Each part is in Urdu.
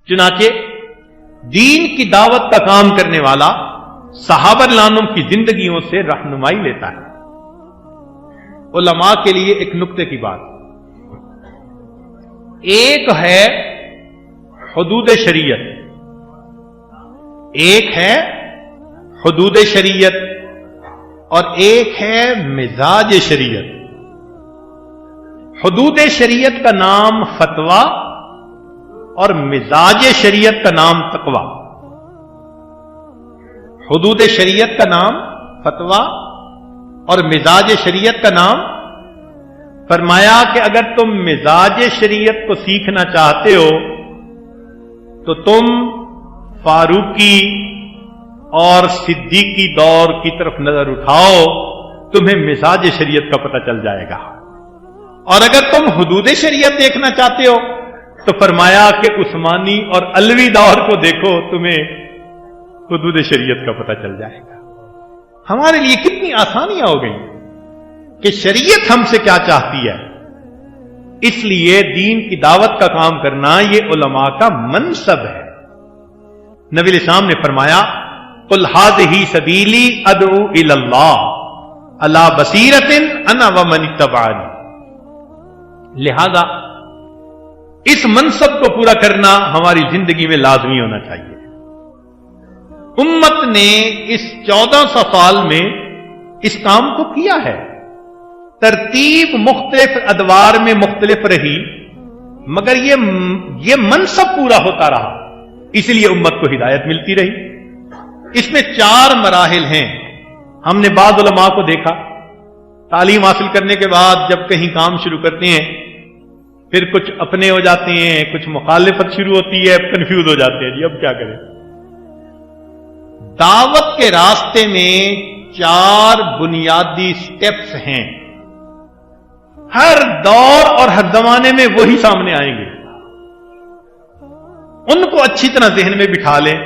چنانچہ دین کی دعوت کا کام کرنے والا صحابہ رضوان کی زندگیوں سے رہنمائی لیتا ہے۔ علماء کے لیے ایک نکتے کی بات، ایک ہے حدود شریعت، ایک ہے حدود شریعت اور ایک ہے مزاج شریعت۔ حدود شریعت کا نام فتویٰ اور مزاج شریعت کا نام تقویٰ۔ حدود شریعت کا نام فتویٰ اور مزاج شریعت کا نام، فرمایا کہ اگر تم مزاج شریعت کو سیکھنا چاہتے ہو تو تم فاروقی اور صدیقی دور کی طرف نظر اٹھاؤ، تمہیں مزاج شریعت کا پتہ چل جائے گا۔ اور اگر تم حدود شریعت دیکھنا چاہتے ہو تو فرمایا کہ عثمانی اور علوی دور کو دیکھو، تمہیں حدود شریعت کا پتہ چل جائے گا۔ ہمارے لیے کتنی آسانیاں ہو گئی کہ شریعت ہم سے کیا چاہتی ہے۔ اس لیے دین کی دعوت کا کام کرنا یہ علماء کا منصب ہے۔ نبی علیہ السلام نے فرمایا قل ھذہ سبیلی ادعو الی اللہ علی بصیرۃ انا ومن اتبعنی۔ لہذا اس منصب کو پورا کرنا ہماری زندگی میں لازمی ہونا چاہیے۔ امت نے اس 1400 سال میں اس کام کو کیا ہے، ترتیب مختلف ادوار میں مختلف رہی، مگر یہ منصب پورا ہوتا رہا، اس لیے امت کو ہدایت ملتی رہی۔ اس میں 4 مراحل ہیں۔ ہم نے بعض علماء کو دیکھا تعلیم حاصل کرنے کے بعد جب کہیں کام شروع کرتے ہیں پھر کچھ اپنے ہو جاتے ہیں، کچھ مخالفت شروع ہوتی ہے، کنفیوز ہو جاتے ہیں، جی اب کیا کریں۔ دعوت کے راستے میں 4 بنیادی سٹیپس ہیں، ہر دور اور ہر زمانے میں وہی سامنے آئیں گے، ان کو اچھی طرح ذہن میں بٹھا لیں۔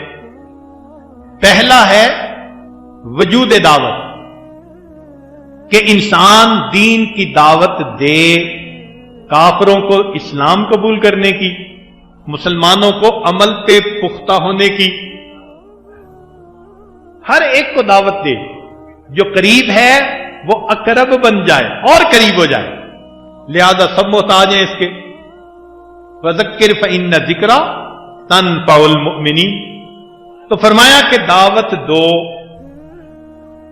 پہلا ہے وجود دعوت، کہ انسان دین کی دعوت دے، کافروں کو اسلام قبول کرنے کی، مسلمانوں کو عمل پہ پختہ ہونے کی، ہر ایک کو دعوت دے، جو قریب ہے وہ اقرب بن جائے اور قریب ہو جائے، لہذا سب محتاج ہیں اس کے۔ وذکر فإن الذکری تنفع المؤمنین، تو فرمایا کہ دعوت دو،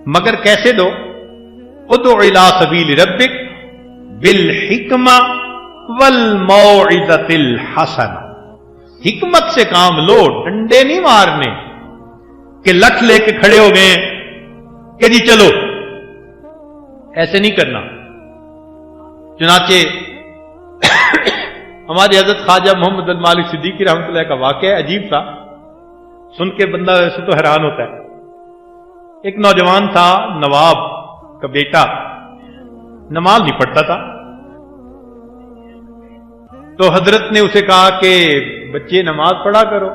مگر کیسے دو؟ ادع الی سبیل ربک بالحکمہ والموعظۃ الحسنہ، حکمت سے کام لو، ڈنڈے نہیں مارنے کہ لٹھ لے کے کھڑے ہو گئے کہ جی چلو، ایسے نہیں کرنا۔ چنانچہ ہمارے حضرت خواجہ محمد بن مالک صدیقی رحمۃ اللہ کا واقعہ ہے، عجیب تھا، سن کے بندہ ویسے تو حیران ہوتا ہے۔ ایک نوجوان تھا، نواب کا بیٹا، نماز نہیں پڑھتا تھا، تو حضرت نے اسے کہا کہ بچے نماز پڑھا کرو۔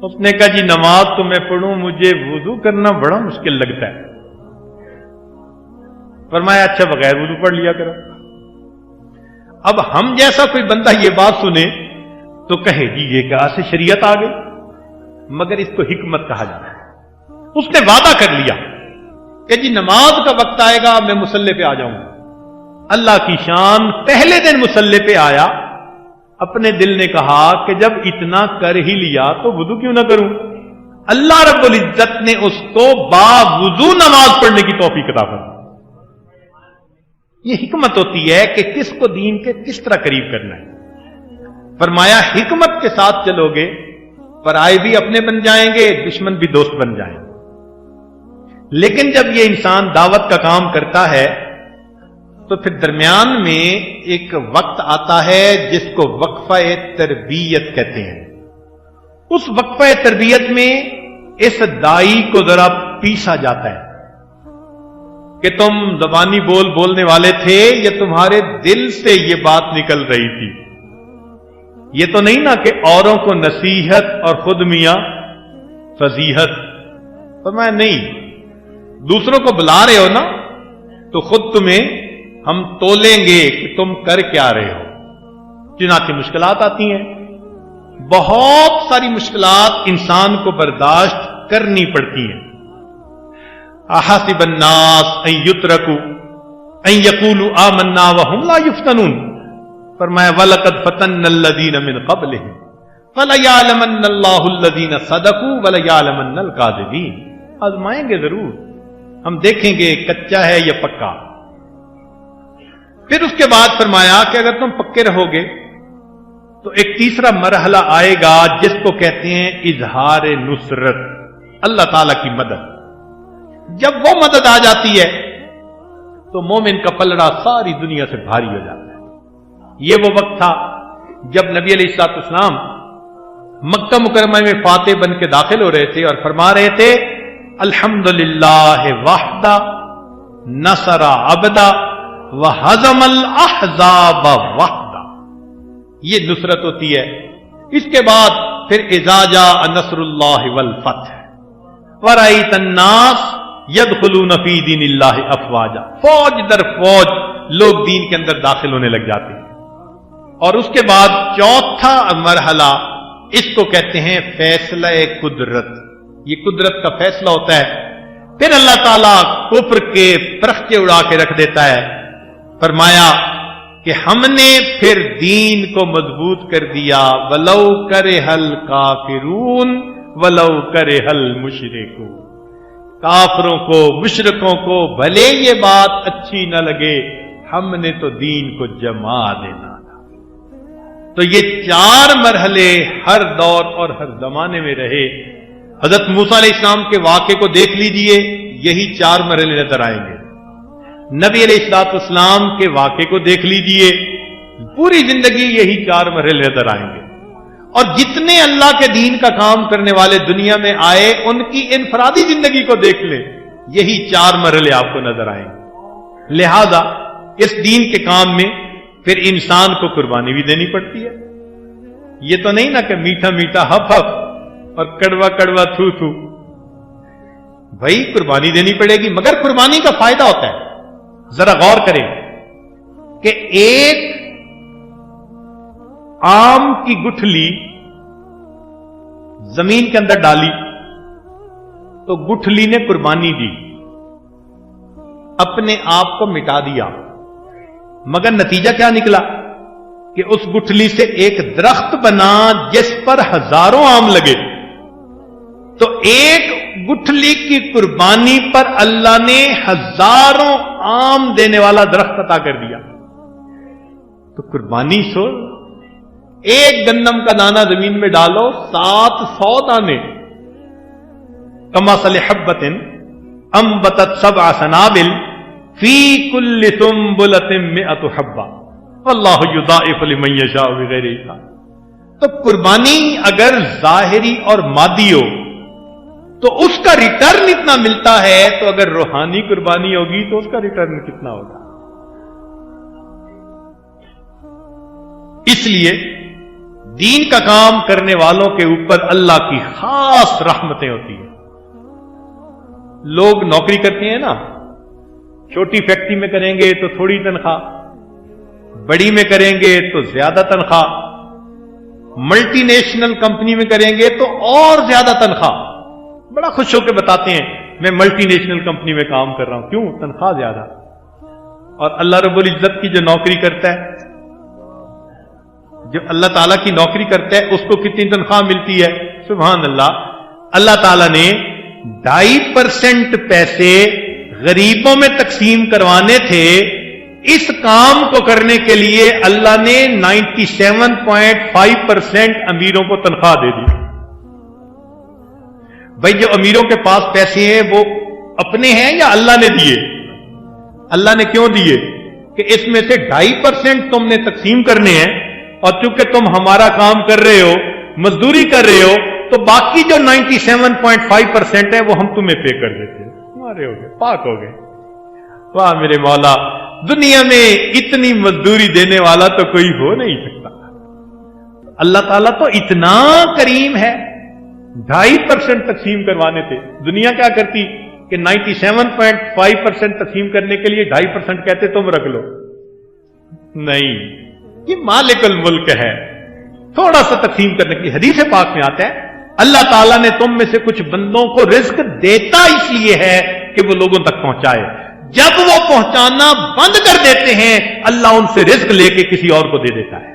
اس نے کہا جی نماز تو میں پڑھوں، مجھے وضو کرنا بڑا مشکل لگتا ہے۔ فرمایا اچھا بغیر وضو پڑھ لیا کرو۔ اب ہم جیسا کوئی بندہ یہ بات سنے تو کہے جی یہ کہاں سے شریعت آ گئی، مگر اس کو حکمت کہا جاتا ہے۔ اس نے وعدہ کر لیا کہ جی نماز کا وقت آئے گا میں مصلی پہ آ جاؤں گا۔ اللہ کی شان، پہلے دن مصلی پہ آیا، اپنے دل نے کہا کہ جب اتنا کر ہی لیا تو وضو کیوں نہ کروں۔ اللہ رب العزت نے اس کو باوضو نماز پڑھنے کی توفیق عطا فرمائی۔ یہ حکمت ہوتی ہے کہ کس کو دین کے کس طرح قریب کرنا ہے۔ فرمایا حکمت کے ساتھ چلو گے، پرائے بھی اپنے بن جائیں گے، دشمن بھی دوست بن جائیں گے۔ لیکن جب یہ انسان دعوت کا کام کرتا ہے تو پھر درمیان میں ایک وقت آتا ہے جس کو وقفہ تربیت کہتے ہیں۔ اس وقفہ تربیت میں اس دائی کو ذرا پیسا جاتا ہے کہ تم زبانی بولنے والے تھے، یا تمہارے دل سے یہ بات نکل رہی تھی؟ یہ تو نہیں نا کہ اوروں کو نصیحت اور خود میاں فضیحت۔ فرمایا نہیں، دوسروں کو بلا رہے ہو نا تو خود تمہیں ہم تولیں گے کہ تم کر کیا رہے ہو۔ چنانچہ مشکلات آتی ہیں، بہت ساری مشکلات انسان کو برداشت کرنی پڑتی ہیں. احسب الناس ان یترکوا ان یقولوا آمنا وهم لا یفتنون. فرمایا وَلَقَدْ فَتَنَّا الَّذِينَ مِنْ قَبْلِهِمْ فَلَيَعْلَمَنَّ اللَّهُ الَّذِينَ صَدَقُوا وَلَيَعْلَمَنَّ الْكَاذِبِينَ. آزمائیں گے ضرور، ہم دیکھیں گے کچا ہے یا پکا. پھر اس کے بعد فرمایا کہ اگر تم پکے رہو گے تو ایک تیسرا مرحلہ آئے گا جس کو کہتے ہیں اظہار نصرت، اللہ تعالی کی مدد. جب وہ مدد آ جاتی ہے تو مومن کا پلڑا ساری دنیا سے بھاری ہو جاتا ہے. یہ وہ وقت تھا جب نبی علیہ الصلوۃ والسلام مکہ مکرمہ میں فاتح بن کے داخل ہو رہے تھے اور فرما رہے تھے الحمدللہ وحدہ نصر عبدہ وہزم الاحزاب وحدہ. یہ نصرت ہوتی ہے. اس کے بعد پھر اذا جاء نصر اللہ والفتح ورأیت الناس یدخلون فی دین اللہ افواجا. فوج در فوج لوگ دین کے اندر داخل ہونے لگ جاتے ہیں. اور اس کے بعد چوتھا مرحلہ اس کو کہتے ہیں فیصلہ قدرت. یہ قدرت کا فیصلہ ہوتا ہے. پھر اللہ تعالیٰ کفر کے پرخچے اڑا کے رکھ دیتا ہے. فرمایا کہ ہم نے پھر دین کو مضبوط کر دیا ولو کرہ الکافرون ولو کرہ المشرکون. کافروں کو مشرکوں کو بھلے یہ بات اچھی نہ لگے، ہم نے تو دین کو جما دینا. تو یہ چار مرحلے ہر دور اور ہر زمانے میں رہے. حضرت موسیٰ علیہ السلام کے واقعے کو دیکھ لیجئے، یہی چار مرحلے نظر آئیں گے. نبی علیہ الصلوۃ والسلام کے واقعے کو دیکھ لیجئے، پوری زندگی یہی چار مرحلے نظر آئیں گے. اور جتنے اللہ کے دین کا کام کرنے والے دنیا میں آئے ان کی انفرادی زندگی کو دیکھ لیں، یہی چار مرحلے آپ کو نظر آئیں گے. لہذا اس دین کے کام میں پھر انسان کو قربانی بھی دینی پڑتی ہے. یہ تو نہیں نا کہ میٹھا میٹھا ہف ہف اور کڑوا کڑوا تھو تھو. بھائی قربانی دینی پڑے گی، مگر قربانی کا فائدہ ہوتا ہے. ذرا غور کریں کہ ایک آم کی گٹھلی زمین کے اندر ڈالی تو گٹھلی نے قربانی دی، اپنے آپ کو مٹا دیا، مگر نتیجہ کیا نکلا کہ اس گٹھلی سے ایک درخت بنا جس پر ہزاروں آم لگے. تو ایک گٹھلی کی قربانی پر اللہ نے ہزاروں آم دینے والا درخت عطا کر دیا. تو قربانی سو، ایک گندم کا دانہ زمین میں ڈالو 700 دانے. کمثل حبۃ انبتت 7 سنابل فی کل سنبلۃ 100 حبۃ واللہ یضاعف لمن یشاء بغیر حساب. تو قربانی اگر ظاہری اور مادی ہو تو اس کا ریٹرن اتنا ملتا ہے، تو اگر روحانی قربانی ہوگی تو اس کا ریٹرن کتنا ہوگا. اس لیے دین کا کام کرنے والوں کے اوپر اللہ کی خاص رحمتیں ہوتی ہیں. لوگ نوکری کرتے ہیں نا، چھوٹی فیکٹری میں کریں گے تو تھوڑی تنخواہ، بڑی میں کریں گے تو زیادہ تنخواہ، ملٹی نیشنل کمپنی میں کریں گے تو اور زیادہ تنخواہ. بڑا خوش ہو کے بتاتے ہیں میں ملٹی نیشنل کمپنی میں کام کر رہا ہوں. کیوں؟ تنخواہ زیادہ. اور اللہ رب العزت کی جو نوکری کرتا ہے، جو اللہ تعالیٰ کی نوکری کرتا ہے، اس کو کتنی تنخواہ ملتی ہے؟ سبحان اللہ. اللہ تعالیٰ نے 2.5% پیسے غریبوں میں تقسیم کروانے تھے. اس کام کو کرنے کے لیے اللہ نے 97.5% امیروں کو تنخواہ دے دی. بھائی جو امیروں کے پاس پیسے ہیں وہ اپنے ہیں یا اللہ نے دیے؟ اللہ نے کیوں دیے؟ کہ اس میں سے 2.5% تم نے تقسیم کرنے ہیں، اور چونکہ تم ہمارا کام کر رہے ہو، مزدوری کر رہے ہو، تو باقی جو 97.5% ہے وہ ہم تمہیں پے کر دیتے ہیں. تمہارے ہو گئے، پاک ہو گئے. واہ میرے مولا، دنیا میں اتنی مزدوری دینے والا تو کوئی ہو نہیں سکتا. اللہ تعالیٰ تو اتنا کریم ہے. 2.5% تقسیم کروانے تھے. دنیا کیا کرتی کہ 97.5% تقسیم کرنے کے لیے 2.5% کہتے تم رکھ لو. نہیں، یہ مالک الملک ہے. تھوڑا سا تقسیم کرنے کی حدیث پاک میں آتا ہے اللہ تعالیٰ نے تم میں سے کچھ بندوں کو رزق دیتا اس لیے ہے کہ وہ لوگوں تک پہنچائے، جب وہ پہنچانا بند کر دیتے ہیں اللہ ان سے رزق لے کے کسی اور کو دے دیتا ہے۔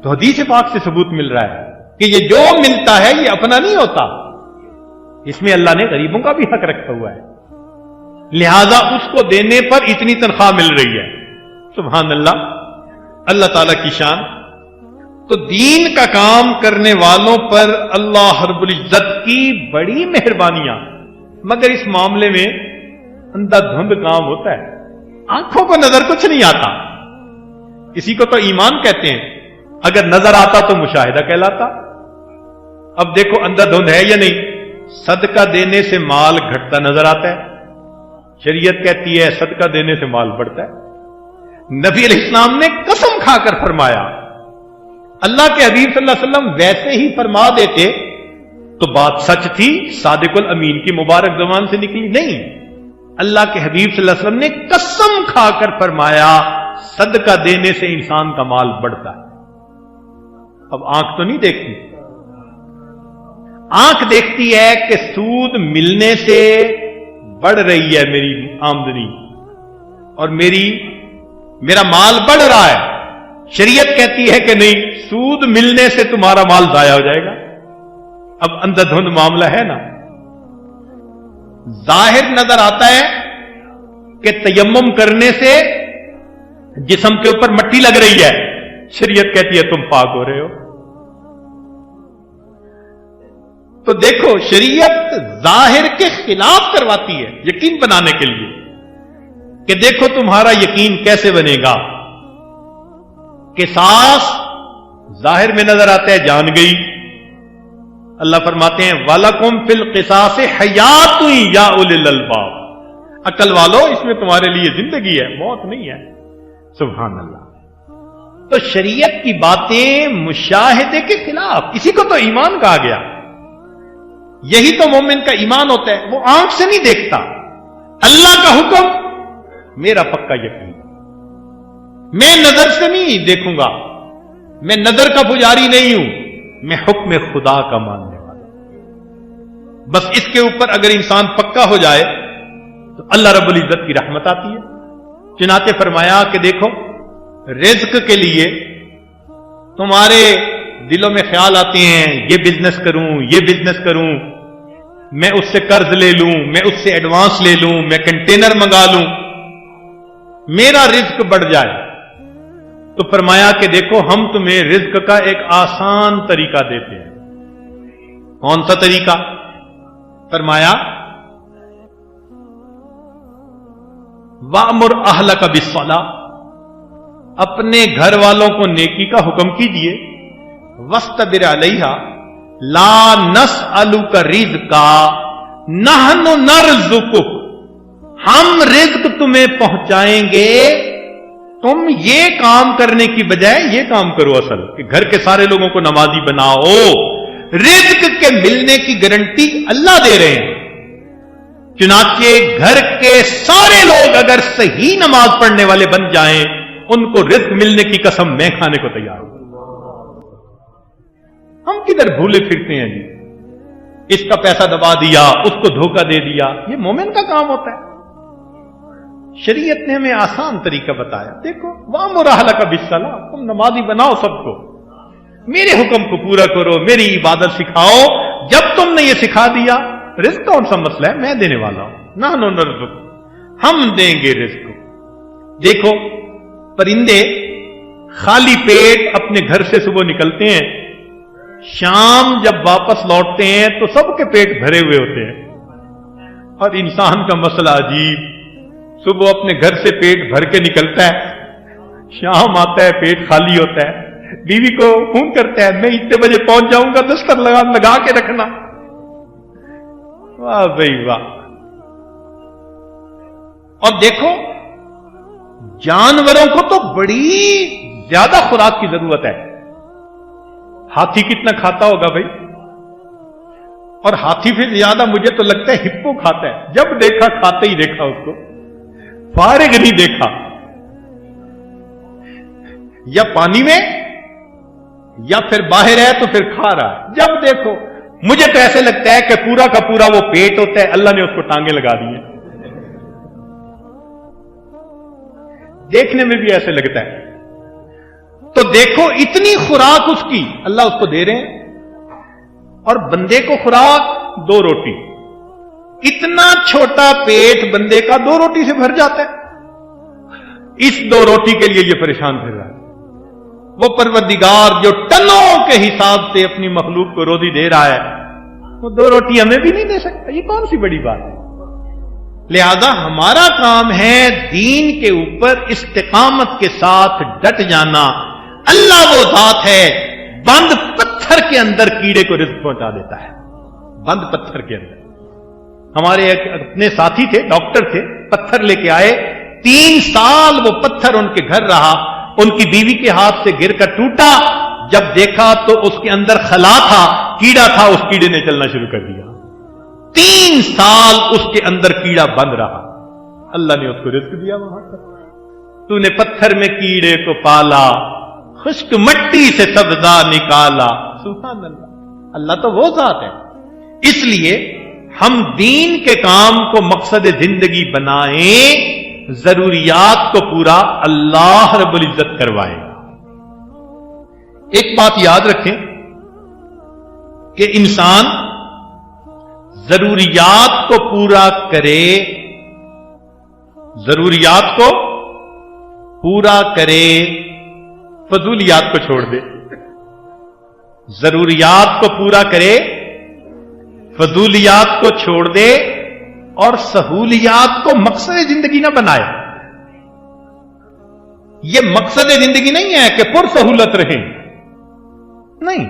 تو حدیث پاک سے ثبوت مل رہا ہے کہ یہ جو ملتا ہے یہ اپنا نہیں ہوتا، اس میں اللہ نے غریبوں کا بھی حق رکھا ہوا ہے، لہذا اس کو دینے پر اتنی تنخواہ مل رہی ہے۔ سبحان اللہ، اللہ تعالی کی شان۔ تو دین کا کام کرنے والوں پر اللہ رب العزت کی بڑی مہربانیاں، مگر اس معاملے میں اندھا دھند کام ہوتا ہے، آنکھوں کو نظر کچھ نہیں آتا، اسی کو تو ایمان کہتے ہیں، اگر نظر آتا تو مشاہدہ کہلاتا۔ اب دیکھو اندھا دھند ہے یا نہیں، صدقہ دینے سے مال گھٹتا نظر آتا ہے، شریعت کہتی ہے صدقہ دینے سے مال بڑھتا ہے۔ نبی علیہ السلام نے قسم کھا کر فرمایا، اللہ کے حبیب صلی اللہ علیہ وسلم ویسے ہی فرما دیتے تو بات سچ تھی، صادق الامین کی مبارک زبان سے نکلی نہیں، اللہ کے حبیب صلی اللہ علیہ وسلم نے قسم کھا کر فرمایا صدقہ دینے سے انسان کا مال بڑھتا ہے۔ اب آنکھ تو نہیں دیکھتی، آنکھ دیکھتی ہے کہ سود ملنے سے بڑھ رہی ہے میری آمدنی اور میرا مال بڑھ رہا ہے، شریعت کہتی ہے کہ نہیں، سود ملنے سے تمہارا مال ضائع ہو جائے گا۔ اب اندھا دھند معاملہ ہے نا، ظاہر نظر آتا ہے کہ تیمم کرنے سے جسم کے اوپر مٹی لگ رہی ہے، شریعت کہتی ہے تم پاک ہو رہے ہو۔ تو دیکھو شریعت ظاہر کے خلاف کرواتی ہے یقین بنانے کے لیے کہ دیکھو تمہارا یقین کیسے بنے گا۔ قصاص ظاہر میں نظر آتا ہے جان گئی، اللہ فرماتے ہیں وَلَكُمْ فِي الْقِصَاصِ حَيَاتٌ يَا أُولِي الْأَلْبَابِ، عقل والو اس میں تمہارے لیے زندگی ہے، موت نہیں ہے۔ سبحان اللہ۔ تو شریعت کی باتیں مشاہدے کے خلاف، اسی کو تو ایمان کہا گیا، یہی تو مومن کا ایمان ہوتا ہے، وہ آنکھ سے نہیں دیکھتا، اللہ کا حکم میرا پکا یقین، میں نظر سے نہیں دیکھوں گا، میں نظر کا پجاری نہیں ہوں، میں حکم خدا کا ماننے والا۔ بس اس کے اوپر اگر انسان پکا ہو جائے تو اللہ رب العزت کی رحمت آتی ہے۔ چنانچہ فرمایا کہ دیکھو رزق کے لیے تمہارے دلوں میں خیال آتے ہیں یہ بزنس کروں، یہ بزنس کروں، میں اس سے قرض لے لوں، میں اس سے ایڈوانس لے لوں، میں کنٹینر منگا لوں، میرا رزق بڑھ جائے۔ تو فرمایا کہ دیکھو ہم تمہیں رزق کا ایک آسان طریقہ دیتے ہیں۔ کون سا طریقہ؟ فرمایا وَأْمُرْ أَهْلَكَ بِالصَّلَاةِ، اپنے گھر والوں کو نیکی کا حکم کیجئے، وَاسْتَبِرْ عَلَيْهَا لَا نَسْأَلُكَ رِزْقًا نَحْنُ نَرْزُقُكَ، ہم رزق تمہیں پہنچائیں گے، تم یہ کام کرنے کی بجائے یہ کام کرو، اصل کہ گھر کے سارے لوگوں کو نمازی بناؤ، رزق کے ملنے کی گارنٹی اللہ دے رہے ہیں۔ چنانچہ گھر کے سارے لوگ اگر صحیح نماز پڑھنے والے بن جائیں ان کو رزق ملنے کی قسم میں کھانے کو تیار ہوں۔ ہم کدھر بھولے پھرتے ہیں جی، اس کا پیسہ دبا دیا، اس کو دھوکہ دے دیا، یہ مومن کا کام ہوتا ہے۔ شریعت نے ہمیں آسان طریقہ بتایا، دیکھو وَأْمُرْ أَهْلَكَ بِالصَّلَاةِ، تم نمازی بناؤ سب کو، میرے حکم کو پورا کرو، میری عبادت سکھاؤ۔ جب تم نے یہ سکھا دیا، رزق کون سا مسئلہ ہے، میں دینے والا ہوں، نحن نرزق، ہم دیں گے رزق۔ دیکھو پرندے خالی پیٹ اپنے گھر سے صبح نکلتے ہیں، شام جب واپس لوٹتے ہیں تو سب کے پیٹ بھرے ہوئے ہوتے ہیں، اور انسان کا مسئلہ عجیب، صبح اپنے گھر سے پیٹ بھر کے نکلتا ہے، شام آتا ہے پیٹ خالی ہوتا ہے، بیوی کو فون کرتا ہے میں اتنے بجے پہنچ جاؤں گا، دستر لگا کے رکھنا۔ واہ بھائی واہ۔ اور دیکھو جانوروں کو تو بڑی زیادہ خوراک کی ضرورت ہے، ہاتھی کتنا کھاتا ہوگا بھائی، اور ہاتھی سے زیادہ مجھے تو لگتا ہے ہپو کھاتا ہے، جب دیکھا کھاتے ہی دیکھا، اس کو فارغ نہیں دیکھا، یا پانی میں یا پھر باہر ہے تو پھر کھا رہا ہے. جب دیکھو مجھے تو ایسے لگتا ہے کہ پورا کا پورا وہ پیٹ ہوتا ہے, اللہ نے اس کو ٹانگیں لگا دی ہیں. دیکھنے میں بھی ایسے لگتا ہے. تو دیکھو اتنی خوراک اس کی اللہ اس کو دے رہے ہیں, اور بندے کو خوراک 2 روٹی. اتنا چھوٹا پیٹ بندے کا 2 روٹی سے بھر جاتا ہے. اس 2 روٹی کے لیے یہ پریشان پھر رہا ہے. وہ پروردگار جو ٹنوں کے حساب سے اپنی مخلوق کو روزی دے رہا ہے, وہ 2 روٹی ہمیں بھی نہیں دے سکتا. یہ کون سی بڑی بات ہے؟ لہذا ہمارا کام ہے دین کے اوپر استقامت کے ساتھ ڈٹ جانا. اللہ وہ ذات ہے بند پتھر کے اندر کیڑے کو رزق پہنچا دیتا ہے. بند پتھر کے اندر. ہمارے ایک اپنے ساتھی تھے, ڈاکٹر تھے, پتھر لے کے آئے. 3 سال وہ پتھر ان کے گھر رہا. ان کی بیوی کے ہاتھ سے گر کر ٹوٹا. جب دیکھا تو اس کے اندر خلا تھا, کیڑا تھا. اس کیڑے نے چلنا شروع کر دیا. 3 سال اس کے اندر کیڑا بند رہا. اللہ نے اس کو رزق دیا. وہاں پر تو نے پتھر میں کیڑے کو پالا, خشک مٹی سے سبزہ نکالا. سبحان اللہ. اللہ تو وہ ذات ہے. اس لیے ہم دین کے کام کو مقصد زندگی بنائیں, ضروریات کو پورا اللہ رب العزت کروائے گا. ایک بات یاد رکھیں کہ انسان ضروریات کو پورا کرے, ضروریات کو پورا کرے, فضولیات کو چھوڑ دے. ضروریات کو پورا کرے, فضولیات کو چھوڑ دے, اور سہولیات کو مقصد زندگی نہ بنائے. یہ مقصد زندگی نہیں ہے کہ پر سہولت رہیں. نہیں,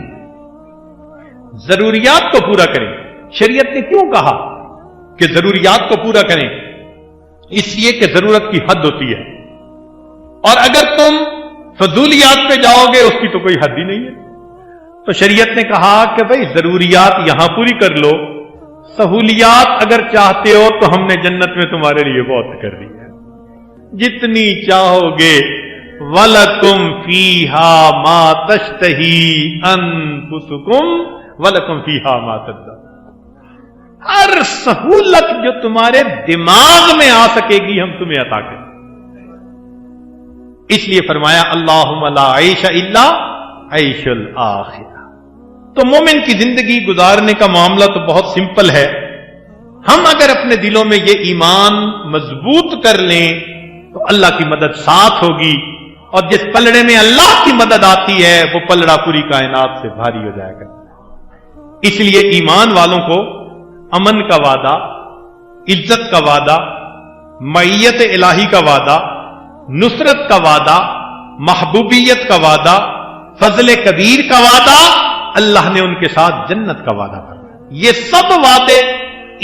ضروریات کو پورا کریں. شریعت نے کیوں کہا کہ ضروریات کو پورا کریں؟ اس لیے کہ ضرورت کی حد ہوتی ہے, اور اگر تم فضولیات پہ جاؤ گے اس کی تو کوئی حد ہی نہیں ہے. تو شریعت نے کہا کہ بھئی ضروریات یہاں پوری کر لو, سہولیات اگر چاہتے ہو تو ہم نے جنت میں تمہارے لیے بہت کر دی ہے, جتنی چاہو گے. وَلَكُمْ فِيهَا مَا تَشْتَهِي أَنفُسُكُمْ وَلَكُمْ فِيهَا مَا تَدَّعُونَ. ہر سہولت جو تمہارے دماغ میں آ سکے گی ہم تمہیں عطا کریں. اس لیے فرمایا اللہم لا عیش الا عیش الآخرہ. تو مومن کی زندگی گزارنے کا معاملہ تو بہت سمپل ہے. ہم اگر اپنے دلوں میں یہ ایمان مضبوط کر لیں تو اللہ کی مدد ساتھ ہوگی, اور جس پلڑے میں اللہ کی مدد آتی ہے وہ پلڑا پوری کائنات سے بھاری ہو جائے گا. اس لیے ایمان والوں کو امن کا وعدہ, عزت کا وعدہ, معیت الہی کا وعدہ, نصرت کا وعدہ, محبوبیت کا وعدہ, فضل کبیر کا وعدہ, اللہ نے ان کے ساتھ جنت کا وعدہ فرمایا. یہ سب وعدے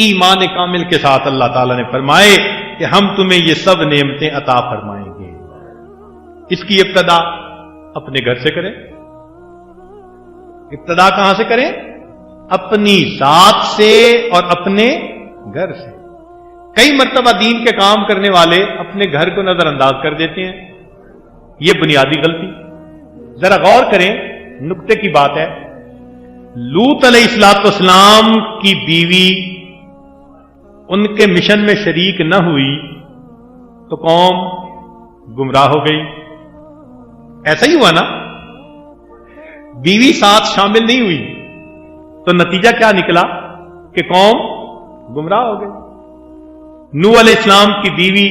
ایمان کامل کے ساتھ اللہ تعالیٰ نے فرمائے کہ ہم تمہیں یہ سب نعمتیں عطا فرمائیں گے. اس کی ابتدا اپنے گھر سے کریں. ابتدا کہاں سے کریں؟ اپنی ذات سے اور اپنے گھر سے. کئی مرتبہ دین کے کام کرنے والے اپنے گھر کو نظر انداز کر دیتے ہیں. یہ بنیادی غلطی. ذرا غور کریں, نقطے کی بات ہے. لوط علیہ السلام کی بیوی ان کے مشن میں شریک نہ ہوئی تو قوم گمراہ ہو گئی. ایسا ہی ہوا نا؟ بیوی ساتھ شامل نہیں ہوئی تو نتیجہ کیا نکلا کہ قوم گمراہ ہو گئی. نوح علیہ السلام کی بیوی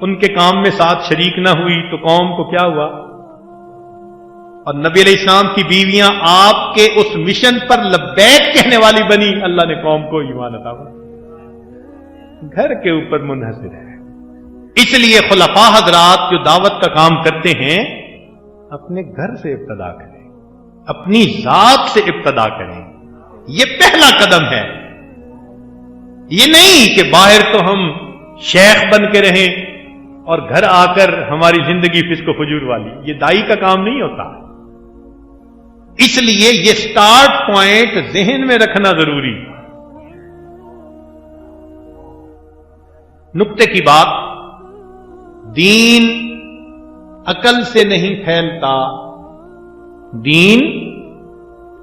ان کے کام میں ساتھ شریک نہ ہوئی تو قوم کو کیا ہوا؟ اور نبی علیہ السلام کی بیویاں آپ کے اس مشن پر لبیک کہنے والی بنی, اللہ نے قوم کو ایمان عطا فرمایا. گھر کے اوپر منحصر ہے. اس لیے خلفاء حضرات جو دعوت کا کام کرتے ہیں اپنے گھر سے ابتدا کریں, اپنی ذات سے ابتدا کریں. یہ پہلا قدم ہے. یہ نہیں کہ باہر تو ہم شیخ بن کے رہیں اور گھر آ کر ہماری زندگی فسق و فجور والی. یہ دائی کا کام نہیں ہوتا. اس لیے یہ سٹارٹ پوائنٹ ذہن میں رکھنا ضروری. نقطے کی بات, دین عقل سے نہیں پھیلتا, دین